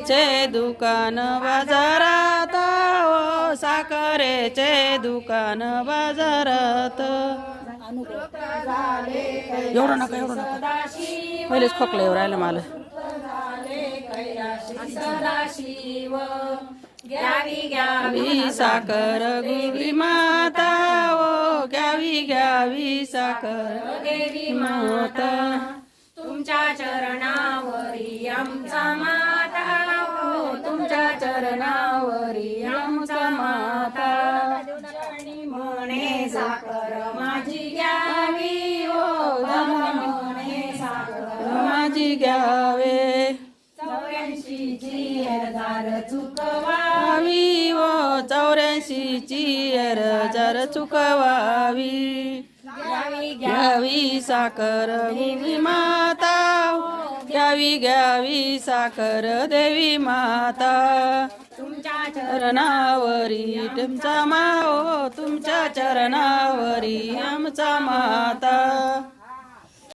चे दुकान बाजारात ओ साखरेचे दुकान बाजारात एवढं नका पहिलेच खोकल्यावर राहिलं मला घ्यावी साखर गुरी माता ओ घ्यावी साखर देवी माता तुमच्या चरणावरी आमचा माता हो तुमच्या चरणावरी आमचा माता म्हणे साखर माझी घ्यावी हो म्हणे साखर माझी घ्यावे 84ची हरदार चुकवा वी वो 84ची हरदार चुकवावी घ्यावी साखर देवी माता घ्यावी साखर देवी माता तुमच्या चरणावरी तुमचा माओ तुमच्या चरणावरी आमचा माता